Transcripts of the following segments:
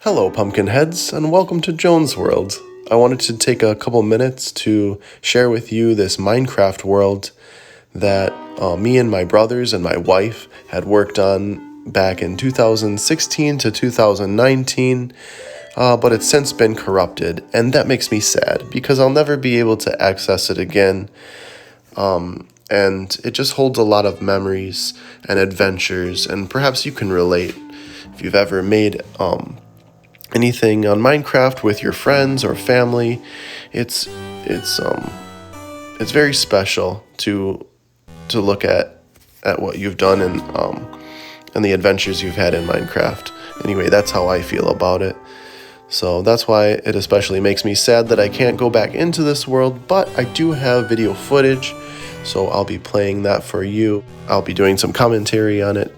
Hello, Pumpkinheads, and welcome to Jones World. I wanted to take a couple minutes to share with you this Minecraft world that me and my brothers and my wife had worked on back in 2016 to 2019, but it's since been corrupted, and that makes me sad because I'll never be able to access it again. And it just holds a lot of memories and adventures, and perhaps you can relate if you've ever made anything on Minecraft with your friends or family. It's very special to look at what you've done and the adventures you've had in Minecraft. Anyway, that's how I feel about it. So that's why it especially makes me sad that I can't go back into this world, but I do have video footage, so I'll be playing that for you. I'll be doing some commentary on it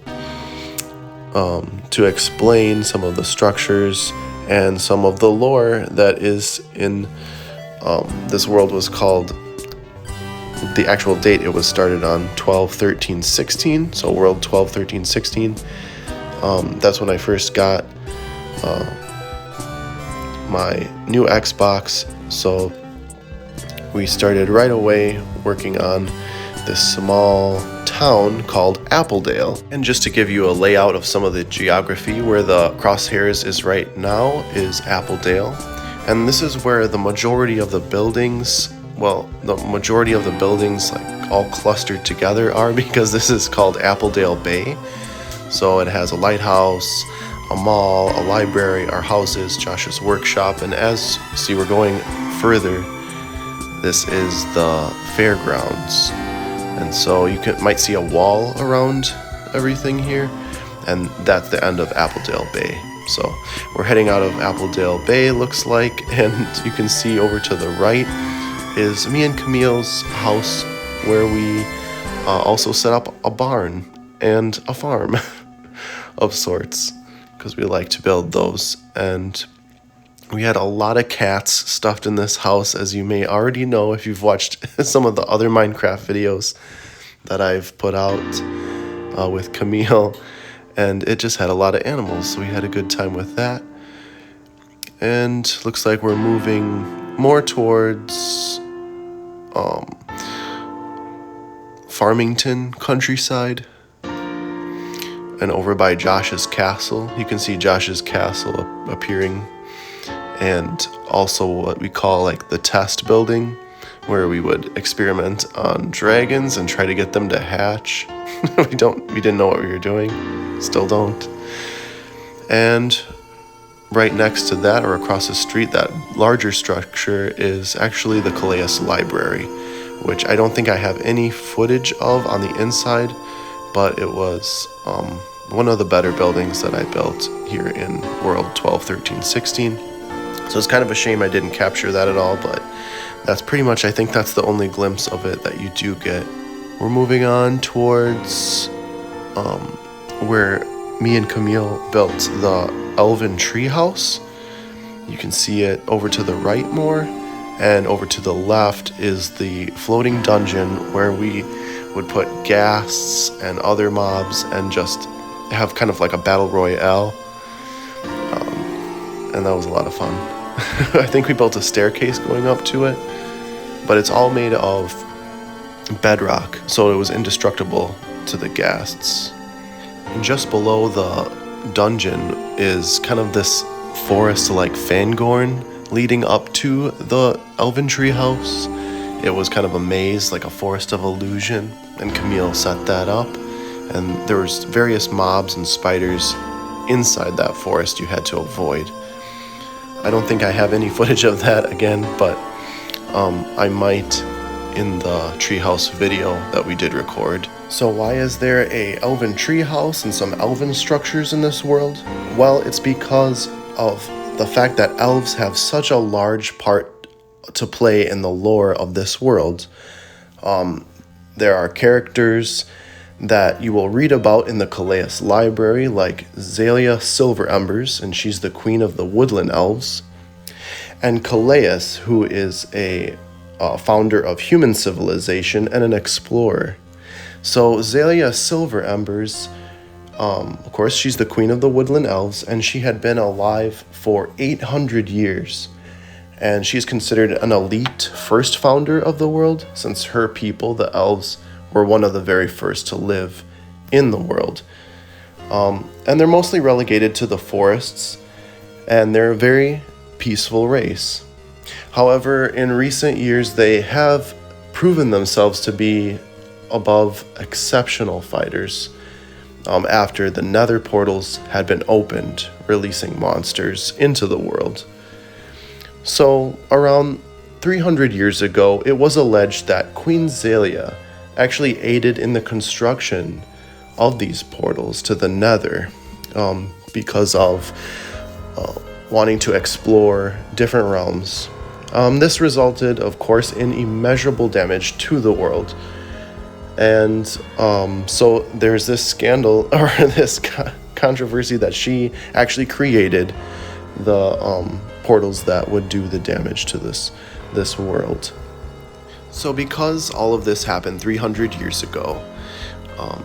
to explain some of the structures and some of the lore that is in this world. Was called, the actual date it was started on 12/13/16, so world 12/13/16. That's when I first got my new Xbox, so we started right away working on this small town called Appledale. And just to give you a layout of some of the geography, where the crosshairs is right now is Appledale, and this is where the majority of the buildings, like all clustered together are, because this is called Appledale Bay. So it has a lighthouse, a mall, a library, our houses, Josh's workshop, and as you see, we're going further. This is the fairgrounds, and so you might see a wall around everything here, and that's the end of Appledale Bay. So we're heading out of Appledale Bay, looks like, and you can see over to the right is me and Camille's house, where we also set up a barn and a farm of sorts, because we like to build those. And we had a lot of cats stuffed in this house, as you may already know if you've watched some of the other Minecraft videos that I've put out with Camille, and it just had a lot of animals, so we had a good time with that. And looks like we're moving more towards Farmington countryside, and over by Josh's castle. You can see Josh's castle appearing, and also what we call like the test building, where we would experiment on dragons and try to get them to hatch. we didn't know what we were doing, still don't. And right next to that, or across the street, that larger structure is actually the Calais library, which I don't think I have any footage of on the inside, but it was one of the better buildings that I built here in World 12/13/16. So it's kind of a shame I didn't capture that at all, but that's pretty much, I think that's the only glimpse of it that you do get. We're moving on towards where me and Camille built the elven treehouse. You can see it over to the right more, and over to the left is the floating dungeon, where we would put ghasts and other mobs and just have kind of like a battle royale, and that was a lot of fun. I think we built a staircase going up to it, but it's all made of bedrock, so it was indestructible to the ghasts. And just below the dungeon is kind of this forest like fangorn leading up to the elven tree house. It was kind of a maze, like a forest of illusion, and Camille set that up, and there was various mobs and spiders inside that forest you had to avoid. I don't think I have any footage of that again, but I might in the treehouse video that we did record. So why is there a elven treehouse and some elven structures in this world? Well, it's because of the fact that elves have such a large part to play in the lore of this world. There are characters that you will read about in the Calais library, like Xylia Silverembers, and she's the queen of the Woodland Elves, and Calais, who is a founder of human civilization and an explorer. So Xylia Silverembers Of course, she's the queen of the Woodland Elves, and she had been alive for 800 years. And she's considered an elite first founder of the world, since her people, the elves, were one of the very first to live in the world. And they're mostly relegated to the forests, and they're a very peaceful race. However, in recent years, they have proven themselves to be above exceptional fighters after the Nether portals had been opened, releasing monsters into the world. So, around 300 years ago, it was alleged that Queen Xylia actually aided in the construction of these portals to the Nether because of wanting to explore different realms. This resulted, of course, in immeasurable damage to the world. And so there's this scandal, or this controversy, that she actually created the portals that would do the damage to this world. So because all of this happened 300 years ago,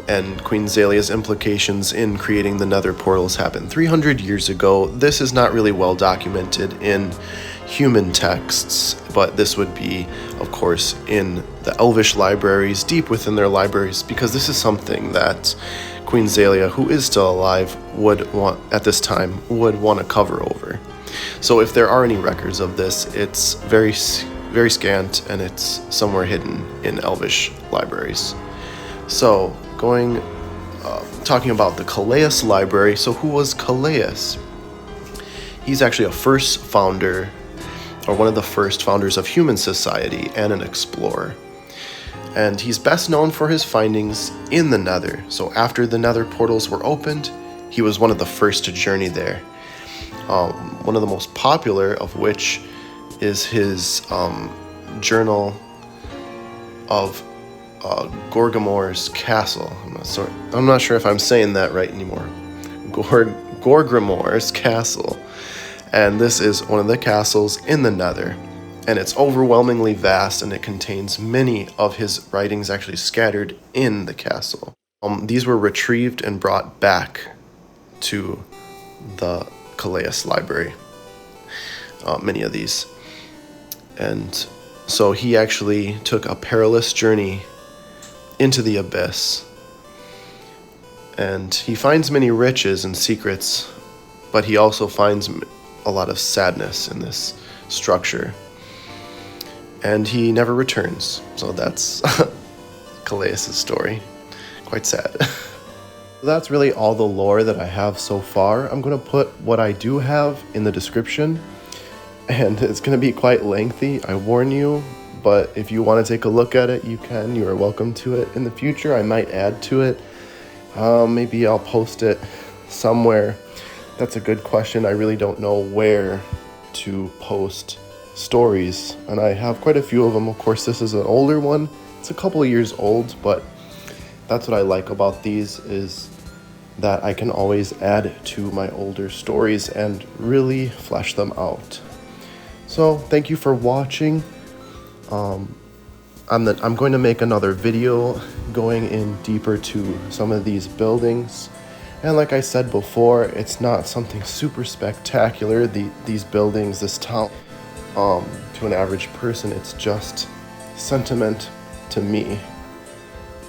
and Queen Xylia's implications in creating the Nether portals happened 300 years ago, this is not really well documented in human texts, but this would be, of course, in the Elvish libraries, deep within their libraries, because this is something that Queen Xylia, who is still alive, would want at this time would want to cover over. So if there are any records of this, it's very scant, and it's somewhere hidden in Elvish libraries. So talking about the Calais library. So who was Calais? He's actually a first founder, or one of the first founders of human society, and an explorer. And he's best known for his findings in the Nether. So after the Nether portals were opened, he was one of the first to journey there. One of the most popular of which is his journal of Gorgrimor's castle. I'm not sure if I'm saying that right anymore. Gorgrimor's castle. And this is one of the castles in the Nether. And it's overwhelmingly vast, and it contains many of his writings actually scattered in the castle. These were retrieved and brought back to the Calais library. Many of these. And so he actually took a perilous journey into the abyss. And he finds many riches and secrets, but he also finds a lot of sadness in this structure. And he never returns. So that's Calais' story. Quite sad. That's really all the lore that I have so far. I'm going to put what I do have in the description, and it's going to be quite lengthy, I warn you, but if you want to take a look at it, you can. You are welcome to it. In the future, I might add to it. Maybe I'll post it somewhere. That's a good question. I really don't know where to post stories, and I have quite a few of them. Of course, this is an older one. It's a couple of years old, but that's what I like about these, is that I can always add to my older stories and really flesh them out. So thank you for watching. I'm going to make another video going in deeper to some of these buildings. And like I said before, it's not something super spectacular, these buildings, this town. To an average person, it's just sentiment to me.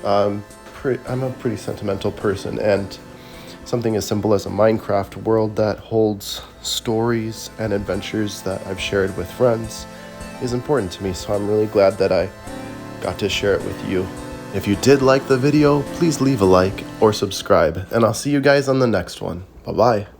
I'm a pretty sentimental person, and something as simple as a Minecraft world that holds stories and adventures that I've shared with friends is important to me, so I'm really glad that I got to share it with you. If you did like the video, please leave a like or subscribe, and I'll see you guys on the next one. Bye-bye.